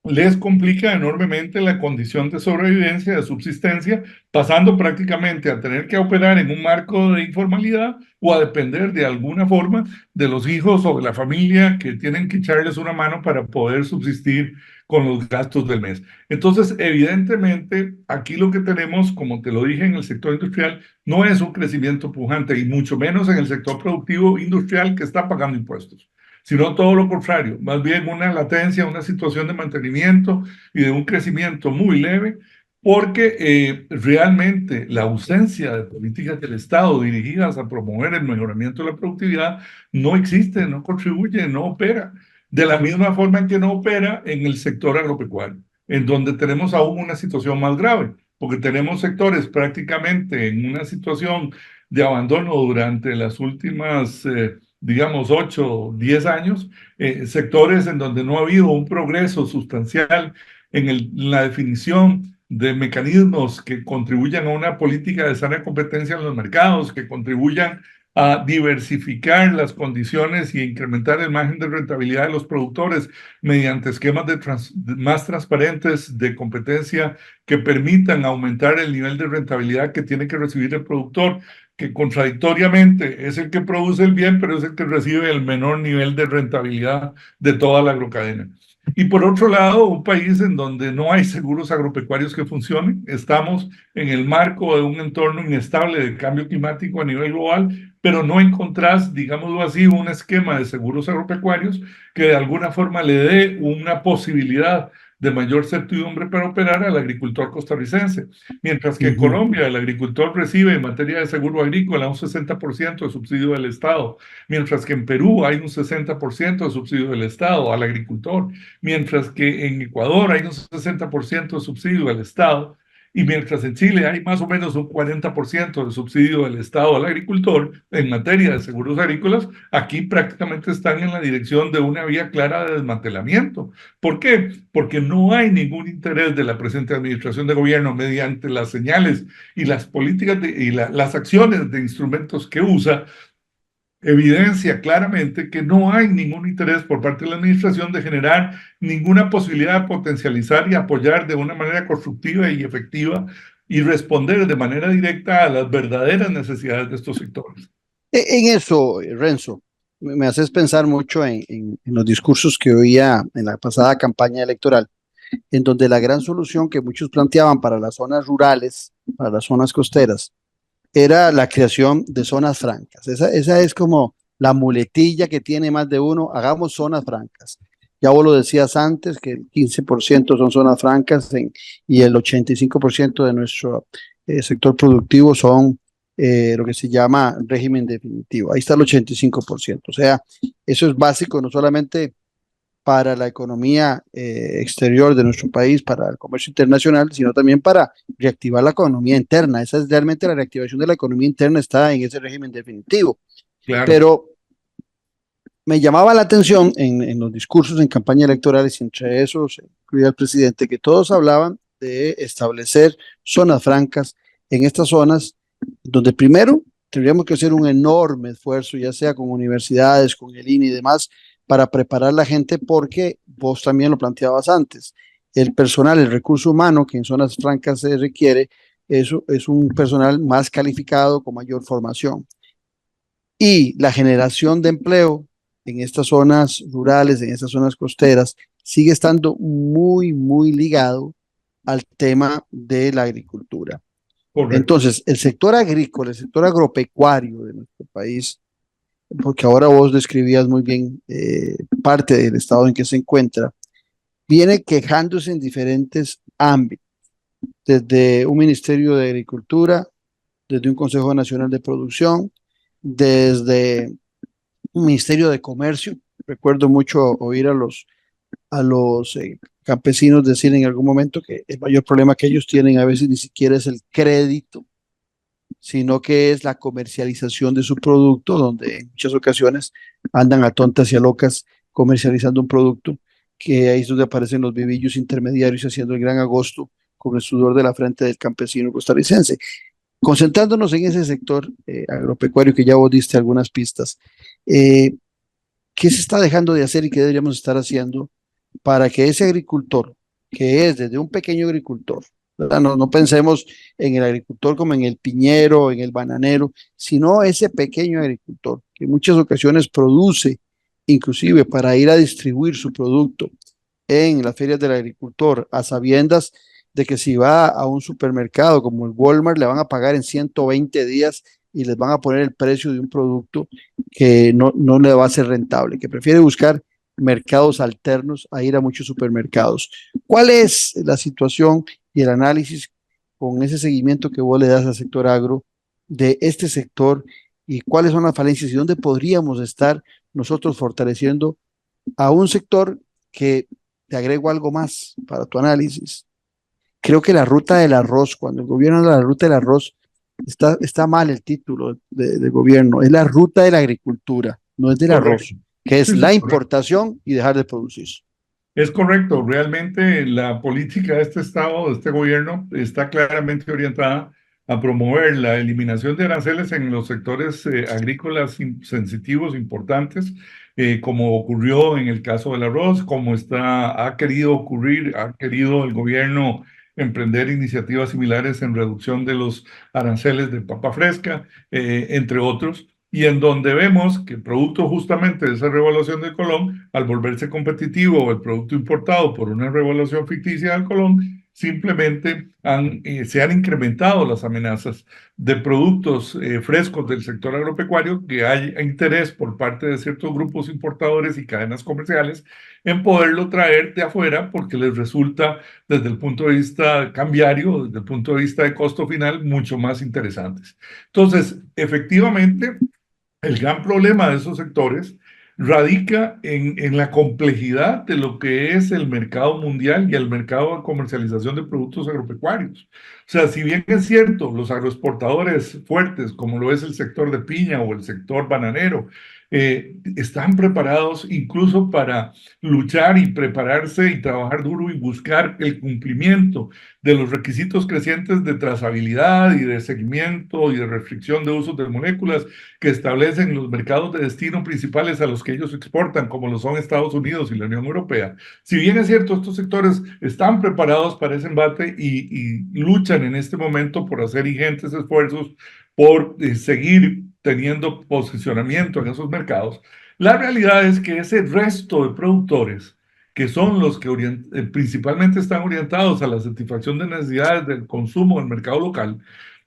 les complica enormemente la condición de sobrevivencia, de subsistencia, pasando prácticamente a tener que operar en un marco de informalidad o a depender de alguna forma de los hijos o de la familia que tienen que echarles una mano para poder subsistir con los gastos del mes. Entonces, evidentemente, aquí lo que tenemos, como te lo dije, en el sector industrial, no es un crecimiento pujante y mucho menos en el sector productivo industrial que está pagando impuestos, sino todo lo contrario, más bien una latencia, una situación de mantenimiento y de un crecimiento muy leve, porque realmente la ausencia de políticas del Estado dirigidas a promover el mejoramiento de la productividad no existe, no contribuye, no opera, de la misma forma en que no opera en el sector agropecuario, en donde tenemos aún una situación más grave, porque tenemos sectores prácticamente en una situación de abandono durante las últimas digamos, 8 o 10 años, sectores en donde no ha habido un progreso sustancial en la definición de mecanismos que contribuyan a una política de sana competencia en los mercados, que contribuyan a diversificar las condiciones y incrementar el margen de rentabilidad de los productores mediante esquemas más transparentes de competencia que permitan aumentar el nivel de rentabilidad que tiene que recibir el productor, que contradictoriamente es el que produce el bien, pero es el que recibe el menor nivel de rentabilidad de toda la agrocadena. Y por otro lado, un país en donde no hay seguros agropecuarios que funcionen. Estamos en el marco de un entorno inestable de cambio climático a nivel global, pero no encontrás, digámoslo así, un esquema de seguros agropecuarios que de alguna forma le dé una posibilidad de mayor certidumbre para operar al agricultor costarricense. Mientras que en Colombia el agricultor recibe en materia de seguro agrícola un 60% de subsidio del Estado, mientras que en Perú hay un 60% de subsidio del Estado al agricultor, mientras que en Ecuador hay un 60% de subsidio del Estado, y mientras en Chile hay más o menos un 40% de subsidio del Estado al agricultor en materia de seguros agrícolas, aquí prácticamente están en la dirección de una vía clara de desmantelamiento. ¿Por qué? Porque no hay ningún interés de la presente administración de gobierno mediante las señales y las políticas y las acciones de instrumentos que usa, evidencia claramente que no hay ningún interés por parte de la administración de generar ninguna posibilidad de potencializar y apoyar de una manera constructiva y efectiva y responder de manera directa a las verdaderas necesidades de estos sectores. En eso, Renzo, me haces pensar mucho en los discursos que oía en la pasada campaña electoral, en donde la gran solución que muchos planteaban para las zonas rurales, para las zonas costeras, era la creación de zonas francas. Esa es como la muletilla que tiene más de uno, hagamos zonas francas. Ya vos lo decías antes, que el 15% son zonas francas y el 85% de nuestro sector productivo son lo que se llama régimen definitivo. Ahí está el 85%. O sea, eso es básico no solamente para la economía exterior de nuestro país, para el comercio internacional, sino también para reactivar la economía interna. Esa es realmente la reactivación de la economía interna, está en ese régimen definitivo. Claro. Pero me llamaba la atención en los discursos en campaña electorales, y entre esos incluía el presidente, que todos hablaban de establecer zonas francas en estas zonas, donde primero tendríamos que hacer un enorme esfuerzo, ya sea con universidades, con el INE y demás, para preparar la gente, porque vos también lo planteabas antes, el personal, el recurso humano que en zonas francas se requiere, eso es un personal más calificado, con mayor formación. Y la generación de empleo en estas zonas rurales, en estas zonas costeras, sigue estando muy, muy ligado al tema de la agricultura. Correcto. Entonces, el sector agrícola, el sector agropecuario de nuestro país, porque ahora vos describías muy bien parte del estado en que se encuentra, viene quejándose en diferentes ámbitos, desde un Ministerio de Agricultura, desde un Consejo Nacional de Producción, desde un Ministerio de Comercio. Recuerdo mucho oír a los campesinos decir en algún momento que el mayor problema que ellos tienen a veces ni siquiera es el crédito, sino que es la comercialización de su producto, donde en muchas ocasiones andan a tontas y a locas comercializando un producto, que ahí es donde aparecen los vivillos intermediarios haciendo el gran agosto con el sudor de la frente del campesino costarricense. Concentrándonos en ese sector agropecuario, que ya vos diste algunas pistas, ¿qué se está dejando de hacer y qué deberíamos estar haciendo para que ese agricultor, que es desde un pequeño agricultor, no pensemos en el agricultor como en el piñero, en el bananero, sino ese pequeño agricultor que en muchas ocasiones produce, inclusive para ir a distribuir su producto en las ferias del agricultor, a sabiendas de que si va a un supermercado como el Walmart le van a pagar en 120 días y les van a poner el precio de un producto que no le va a ser rentable, que prefiere buscar mercados alternos a ir a muchos supermercados. ¿Cuál es la situación y el análisis con ese seguimiento que vos le das al sector agro de este sector, y cuáles son las falencias y dónde podríamos estar nosotros fortaleciendo a un sector que, te agrego algo más para tu análisis? Creo que la ruta del arroz, cuando el gobierno habla de la ruta del arroz, está mal el título de gobierno, es la ruta de la agricultura, no es del arroz, que es la importación y dejar de producir. Es correcto, realmente la política de este Estado, de este gobierno, está claramente orientada a promover la eliminación de aranceles en los sectores agrícolas sensitivos importantes, como ocurrió en el caso del arroz, como ha querido el gobierno emprender iniciativas similares en reducción de los aranceles de papa fresca, entre otros, y en donde vemos que producto justamente de esa revaluación del colón, al volverse competitivo el producto importado por una revaluación ficticia del colón, simplemente se han incrementado las amenazas de productos frescos del sector agropecuario, que hay interés por parte de ciertos grupos importadores y cadenas comerciales en poderlo traer de afuera porque les resulta desde el punto de vista cambiario, desde el punto de vista de costo final, mucho más interesantes. Entonces, efectivamente, el gran problema de esos sectores radica en la complejidad de lo que es el mercado mundial y el mercado de comercialización de productos agropecuarios. O sea, si bien es cierto, los agroexportadores fuertes, como lo es el sector de piña o el sector bananero, están preparados incluso para luchar y prepararse y trabajar duro y buscar el cumplimiento de los requisitos crecientes de trazabilidad y de seguimiento y de restricción de usos de moléculas que establecen los mercados de destino principales a los que ellos exportan, como lo son Estados Unidos y la Unión Europea. Si bien es cierto, estos sectores están preparados para ese embate y luchan en este momento por hacer ingentes esfuerzos por seguir teniendo posicionamiento en esos mercados, la realidad es que ese resto de productores, que son los que principalmente están orientados a la satisfacción de necesidades del consumo del mercado local,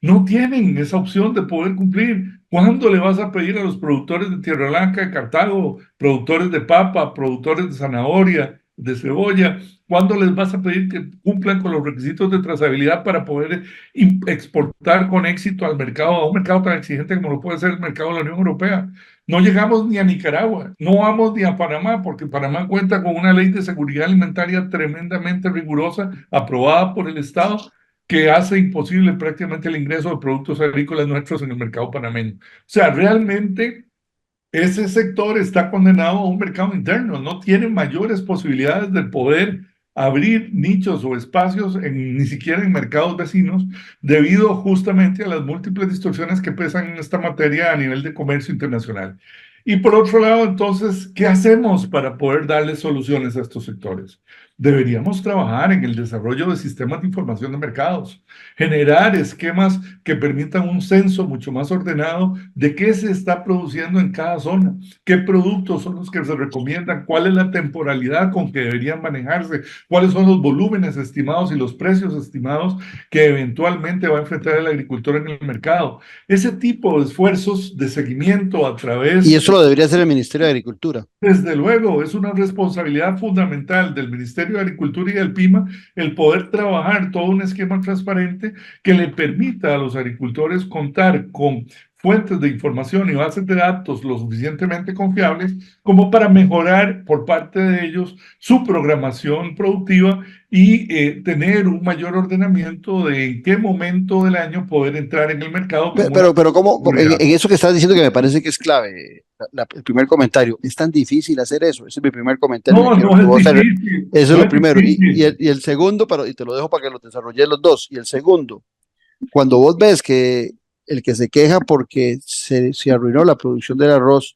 no tienen esa opción de poder cumplir. ¿Cuándo le vas a pedir a los productores de Tierra Blanca, de Cartago, productores de papa, productores de zanahoria, de cebolla, cuándo les vas a pedir que cumplan con los requisitos de trazabilidad para poder exportar con éxito al mercado, a un mercado tan exigente como lo puede ser el mercado de la Unión Europea? No llegamos ni a Nicaragua, no vamos ni a Panamá, porque Panamá cuenta con una ley de seguridad alimentaria tremendamente rigurosa, aprobada por el Estado, que hace imposible prácticamente el ingreso de productos agrícolas nuestros en el mercado panameño. O sea, realmente ese sector está condenado a un mercado interno, no tiene mayores posibilidades de poder abrir nichos o espacios ni siquiera en mercados vecinos, debido justamente a las múltiples distorsiones que pesan en esta materia a nivel de comercio internacional. Y por otro lado, entonces, ¿qué hacemos para poder darle soluciones a estos sectores? Deberíamos trabajar en el desarrollo de sistemas de información de mercados, generar esquemas que permitan un censo mucho más ordenado de qué se está produciendo en cada zona, qué productos son los que se recomiendan, cuál es la temporalidad con que deberían manejarse, cuáles son los volúmenes estimados y los precios estimados que eventualmente va a enfrentar el agricultor en el mercado. Ese tipo de esfuerzos de seguimiento a través... Y eso lo debería hacer el Ministerio de Agricultura. Desde luego, es una responsabilidad fundamental del Ministerio de Agricultura y del PIMA el poder trabajar todo un esquema transparente que le permita a los agricultores contar con fuentes de información y bases de datos lo suficientemente confiables como para mejorar por parte de ellos su programación productiva y tener un mayor ordenamiento de en qué momento del año poder entrar en el mercado. Pero ¿cómo? En eso que estás diciendo que me parece que es clave, el primer comentario, ¿es tan difícil hacer eso? Ese es mi primer comentario. No es difícil. Eso es lo primero. Y el segundo, y te lo dejo para que lo desarrolles los dos. Y el segundo, cuando vos ves que el que se queja porque se arruinó la producción del arroz,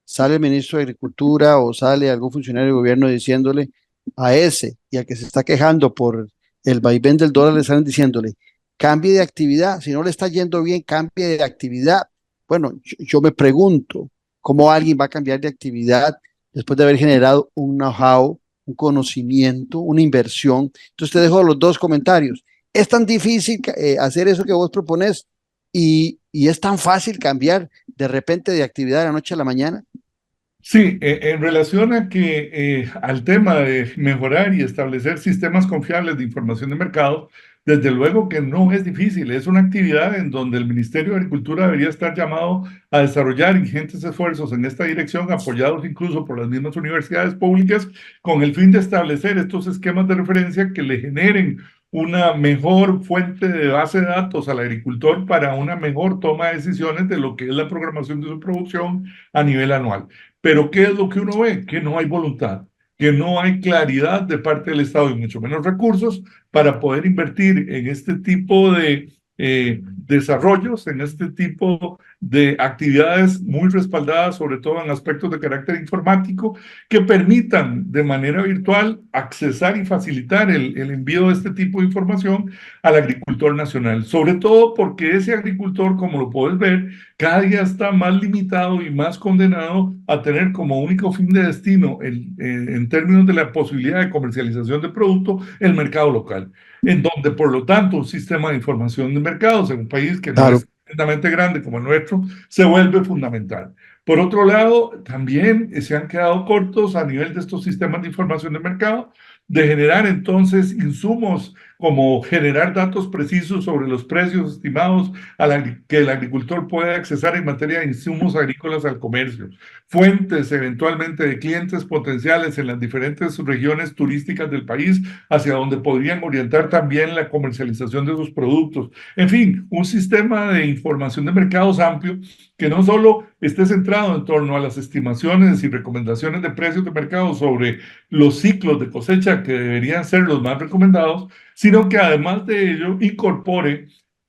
sale el ministro de Agricultura o sale algún funcionario del gobierno diciéndole a ese y al que se está quejando por el vaivén del dólar, le están diciéndole, cambie de actividad, si no le está yendo bien, cambie de actividad. Bueno, yo me pregunto, ¿cómo alguien va a cambiar de actividad después de haber generado un know-how, un conocimiento, una inversión? Entonces te dejo los dos comentarios. ¿Es tan difícil hacer eso que vos proponés? ¿Y es tan fácil cambiar de repente de actividad de la noche a la mañana? Sí, en relación a al tema de mejorar y establecer sistemas confiables de información de mercado, desde luego que no es difícil, es una actividad en donde el Ministerio de Agricultura debería estar llamado a desarrollar ingentes esfuerzos en esta dirección, apoyados incluso por las mismas universidades públicas, con el fin de establecer estos esquemas de referencia que le generen una mejor fuente de base de datos al agricultor para una mejor toma de decisiones de lo que es la programación de su producción a nivel anual. Pero ¿qué es lo que uno ve? Que no hay voluntad, que no hay claridad de parte del Estado y mucho menos recursos para poder invertir en este tipo de desarrollos en este tipo de actividades muy respaldadas, sobre todo en aspectos de carácter informático, que permitan de manera virtual accesar y facilitar el envío de este tipo de información al agricultor nacional. Sobre todo porque ese agricultor, como lo puedes ver, cada día está más limitado y más condenado a tener como único fin de destino, en términos de la posibilidad de comercialización de producto, el mercado local, en donde, por lo tanto, un sistema de información de mercados en un país que no Claro. es tremendamente grande como el nuestro, se vuelve fundamental. Por otro lado, también se han quedado cortos a nivel de estos sistemas de información de mercado, de generar entonces insumos como generar datos precisos sobre los precios estimados que el agricultor puede accesar en materia de insumos agrícolas al comercio, fuentes eventualmente de clientes potenciales en las diferentes regiones turísticas del país hacia donde podrían orientar también la comercialización de sus productos. En fin, un sistema de información de mercados amplio que no solo esté centrado en torno a las estimaciones y recomendaciones de precios de mercado sobre los ciclos de cosecha que deberían ser los más recomendados, sino que además de ello incorpore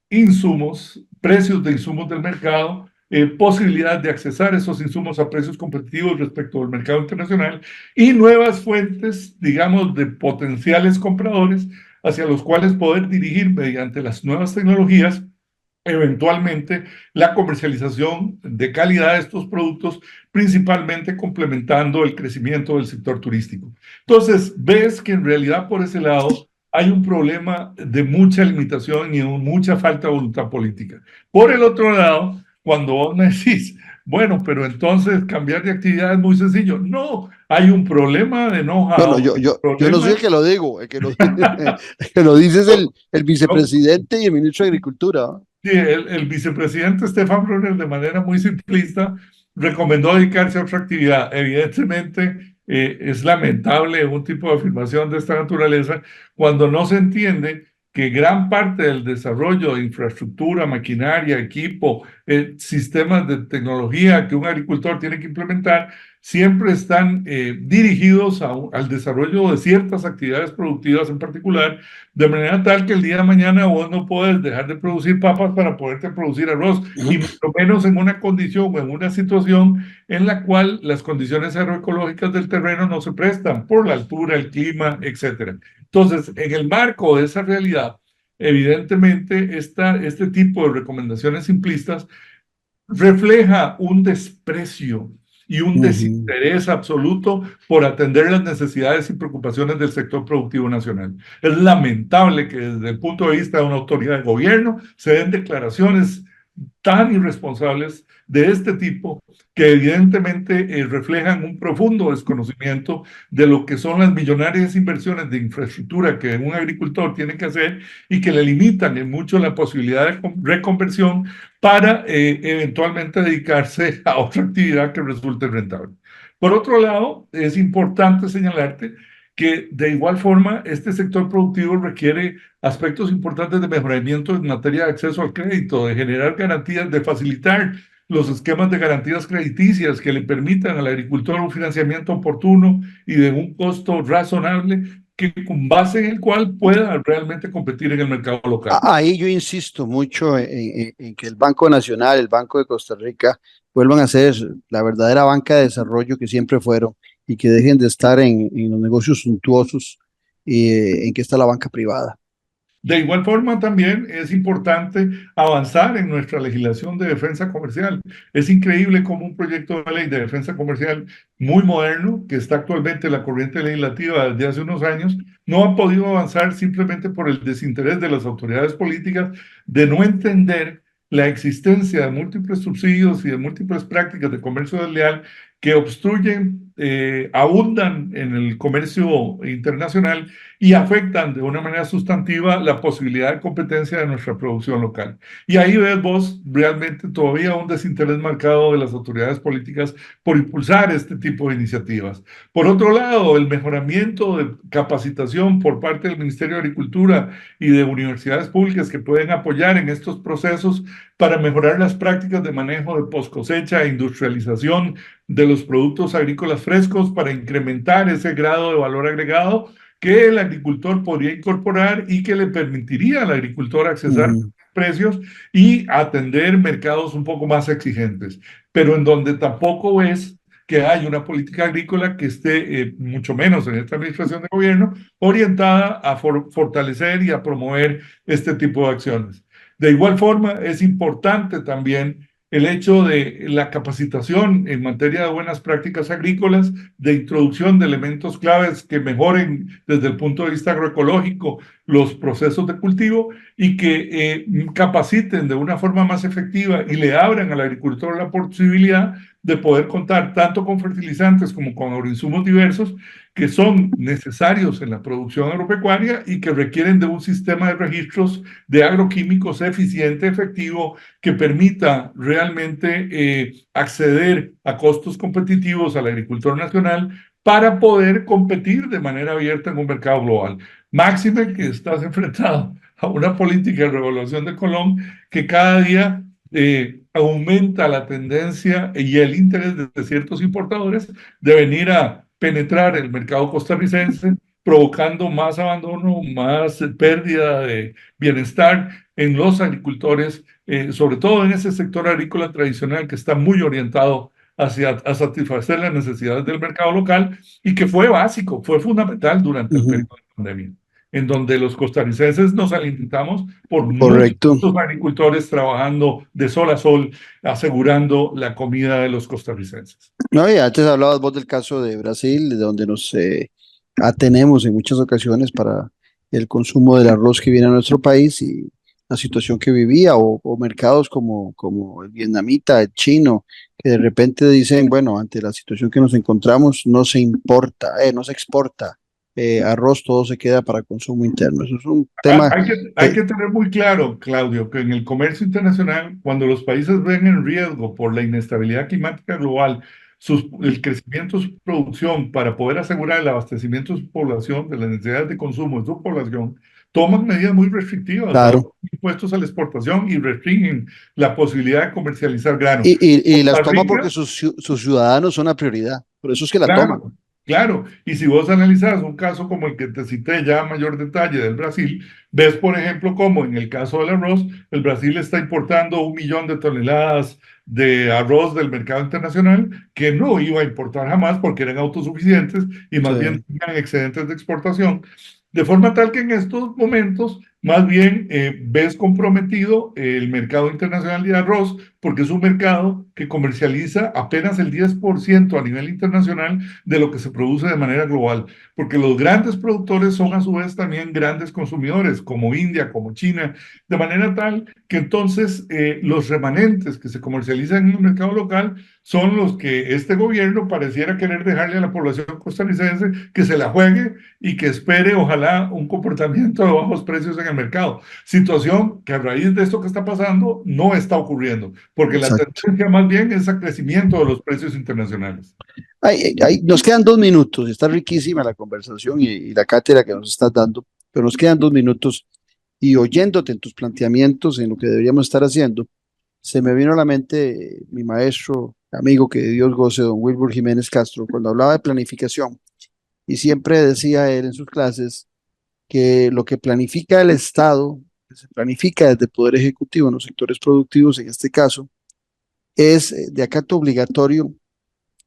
insumos, precios de insumos del mercado, posibilidad de accesar esos insumos a precios competitivos respecto al mercado internacional y nuevas fuentes, digamos, de potenciales compradores hacia los cuales poder dirigir mediante las nuevas tecnologías eventualmente la comercialización de calidad de estos productos, principalmente complementando el crecimiento del sector turístico. Entonces, ves que en realidad por ese lado hay un problema de mucha limitación y mucha falta de voluntad política. Por el otro lado, cuando vos me decís, bueno, pero entonces cambiar de actividad es muy sencillo. No, hay un problema de know-how. Bueno, yo no soy el que lo digo, el que lo dice es el vicepresidente y el ministro de Agricultura, ¿no? Sí, el vicepresidente Stefan Brunner, de manera muy simplista, recomendó dedicarse a otra actividad. Evidentemente, es lamentable un tipo de afirmación de esta naturaleza cuando no se entiende que gran parte del desarrollo de infraestructura, maquinaria, equipo, sistemas de tecnología que un agricultor tiene que implementar, siempre están dirigidos al desarrollo de ciertas actividades productivas en particular, de manera tal que el día de mañana vos no puedes dejar de producir papas para poderte producir arroz, y mucho menos en una condición o en una situación en la cual las condiciones agroecológicas del terreno no se prestan por la altura, el clima, etc. Entonces, en el marco de esa realidad, evidentemente, este tipo de recomendaciones simplistas refleja un desprecio y un desinterés absoluto por atender las necesidades y preocupaciones del sector productivo nacional. Es lamentable que desde el punto de vista de una autoridad de gobierno se den declaraciones tan irresponsables de este tipo que evidentemente reflejan un profundo desconocimiento de lo que son las millonarias inversiones de infraestructura que un agricultor tiene que hacer y que le limitan en mucho la posibilidad de reconversión para eventualmente dedicarse a otra actividad que resulte rentable. Por otro lado, es importante señalarte que de igual forma este sector productivo requiere aspectos importantes de mejoramiento en materia de acceso al crédito, de generar garantías, de facilitar los esquemas de garantías crediticias que le permitan al agricultor un financiamiento oportuno y de un costo razonable, que con base en el cual pueda realmente competir en el mercado local. Ahí yo insisto mucho en que el Banco Nacional, el Banco de Costa Rica, vuelvan a ser la verdadera banca de desarrollo que siempre fueron y que dejen de estar en los negocios suntuosos en que está la banca privada. De igual forma, también es importante avanzar en nuestra legislación de defensa comercial. Es increíble cómo un proyecto de ley de defensa comercial muy moderno, que está actualmente en la corriente legislativa desde hace unos años, no ha podido avanzar simplemente por el desinterés de las autoridades políticas de no entender la existencia de múltiples subsidios y de múltiples prácticas de comercio desleal que obstruyen, abundan en el comercio internacional y afectan de una manera sustantiva la posibilidad de competencia de nuestra producción local. Y ahí ves vos realmente todavía un desinterés marcado de las autoridades políticas por impulsar este tipo de iniciativas. Por otro lado, el mejoramiento de capacitación por parte del Ministerio de Agricultura y de universidades públicas que pueden apoyar en estos procesos para mejorar las prácticas de manejo de post cosecha e industrialización de los productos agrícolas frescos, para incrementar ese grado de valor agregado que el agricultor podría incorporar y que le permitiría al agricultor accesar precios y atender mercados un poco más exigentes, pero en donde tampoco es que hay una política agrícola que esté, mucho menos en esta administración de gobierno, orientada a fortalecer y a promover este tipo de acciones. De igual forma, es importante también el hecho de la capacitación en materia de buenas prácticas agrícolas, de introducción de elementos claves que mejoren desde el punto de vista agroecológico los procesos de cultivo y que capaciten de una forma más efectiva y le abran al agricultor la posibilidad de poder contar tanto con fertilizantes como con agroinsumos diversos que son necesarios en la producción agropecuaria y que requieren de un sistema de registros de agroquímicos eficiente, efectivo, que permita realmente acceder a costos competitivos al agricultor nacional para poder competir de manera abierta en un mercado global. Máxime que estás enfrentado a una política de revaluación de Colón que cada día aumenta la tendencia y el interés de ciertos importadores de venir a penetrar el mercado costarricense, provocando más abandono, más pérdida de bienestar en los agricultores, sobre todo en ese sector agrícola tradicional que está muy orientado hacia a satisfacer las necesidades del mercado local y que fue básico, fue fundamental durante el periodo de pandemia, en donde los costarricenses nos alimentamos por muchos agricultores trabajando de sol a sol, asegurando la comida de los costarricenses. No, y antes hablabas vos del caso de Brasil, de donde nos atenemos en muchas ocasiones para el consumo del arroz que viene a nuestro país y la situación que vivía, o mercados como el vietnamita, el chino, que de repente dicen, bueno, ante la situación que nos encontramos, no se importa, no se exporta arroz, todo se queda para consumo interno. Eso es un tema. Hay que tener muy claro, Claudio, que en el comercio internacional, cuando los países ven en riesgo por la inestabilidad climática global, el crecimiento de su producción para poder asegurar el abastecimiento de su población, de las necesidades de consumo de su población, toman medidas muy restrictivas, claro, impuestos a la exportación y restringen la posibilidad de comercializar grano. Y las toma porque sus ciudadanos son la prioridad, por eso es que la toman. Claro, y si vos analizás un caso como el que te cité ya a mayor detalle del Brasil, ves, por ejemplo, cómo en el caso del arroz, el Brasil está importando 1 millón de toneladas de arroz del mercado internacional que no iba a importar jamás porque eran autosuficientes y más bien tenían excedentes de exportación, de forma tal que en estos momentos más bien ves comprometido el mercado internacional de arroz porque es un mercado que comercializa apenas el 10% a nivel internacional de lo que se produce de manera global, porque los grandes productores son a su vez también grandes consumidores, como India, como China, de manera tal que entonces los remanentes que se comercializan en el mercado local son los que este gobierno pareciera querer dejarle a la población costarricense que se la juegue y que espere, ojalá, un comportamiento de bajos precios en el mercado. Situación que a raíz de esto que está pasando no está ocurriendo, porque la tendencia más bien es a crecimiento de los precios internacionales. Nos quedan 2 minutos, está riquísima la conversación y la cátedra que nos estás dando, pero nos quedan 2 minutos y oyéndote en tus planteamientos en lo que deberíamos estar haciendo, se me vino a la mente mi maestro, amigo, que Dios goce, don Wilbur Jiménez Castro, cuando hablaba de planificación, y siempre decía él en sus clases que lo que planifica el Estado, que se planifica desde el Poder Ejecutivo en los sectores productivos, en este caso, es de acato obligatorio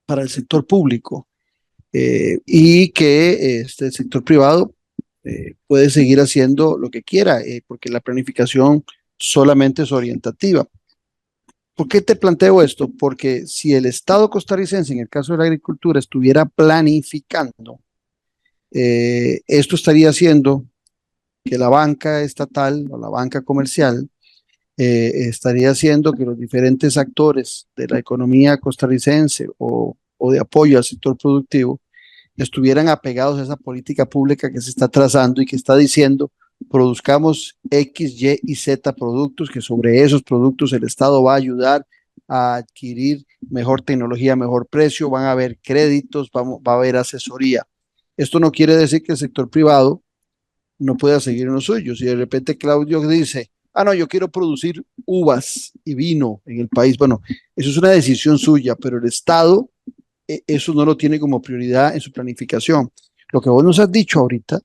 para el sector público y que el sector privado puede seguir haciendo lo que quiera, porque la planificación solamente es orientativa. ¿Por qué te planteo esto? Porque si el Estado costarricense, en el caso de la agricultura, estuviera planificando, esto estaría haciendo que la banca estatal o la banca comercial estaría haciendo que los diferentes actores de la economía costarricense o de apoyo al sector productivo estuvieran apegados a esa política pública que se está trazando y que está diciendo produzcamos X, Y y Z productos, que sobre esos productos el Estado va a ayudar a adquirir mejor tecnología, mejor precio, van a haber créditos, va a haber asesoría. Esto no quiere decir que el sector privado no pueda seguir en lo suyo. Si de repente Claudio dice, no, yo quiero producir uvas y vino en el país, bueno, eso es una decisión suya, pero el Estado eso no lo tiene como prioridad en su planificación. Lo que vos nos has dicho ahorita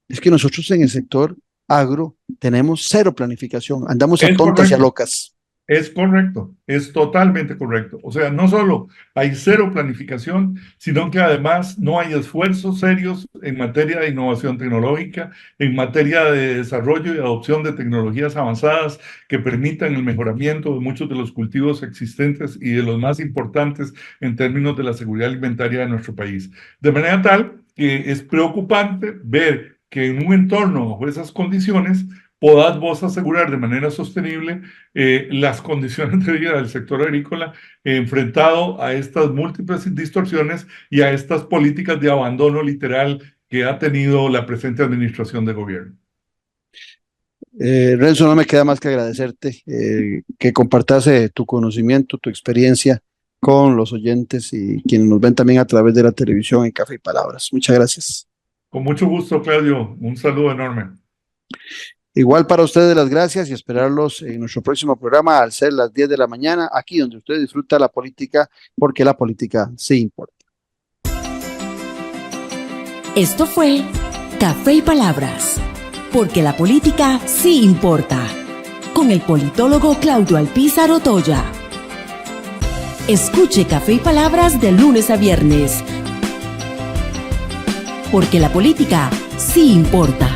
es que nosotros en el sector agro tenemos cero planificación, andamos a tontas y a locas. Es correcto, es totalmente correcto. O sea, no solo hay cero planificación, sino que además no hay esfuerzos serios en materia de innovación tecnológica, en materia de desarrollo y adopción de tecnologías avanzadas que permitan el mejoramiento de muchos de los cultivos existentes y de los más importantes en términos de la seguridad alimentaria de nuestro país. De manera tal que es preocupante ver que en un entorno bajo esas condiciones podás vos asegurar de manera sostenible las condiciones de vida del sector agrícola enfrentado a estas múltiples distorsiones y a estas políticas de abandono literal que ha tenido la presente administración de gobierno. Renzo, no me queda más que agradecerte que compartas tu conocimiento, tu experiencia con los oyentes y quienes nos ven también a través de la televisión en Café y Palabras. Muchas gracias. Con mucho gusto, Claudio. Un saludo enorme. Igual para ustedes las gracias y esperarlos en nuestro próximo programa al ser las 10 de la mañana, aquí donde usted disfruta la política, porque la política sí importa. Esto fue Café y Palabras, porque la política sí importa, con el politólogo Claudio Alpizar Otoya. Escuche Café y Palabras de lunes a viernes, porque la política sí importa.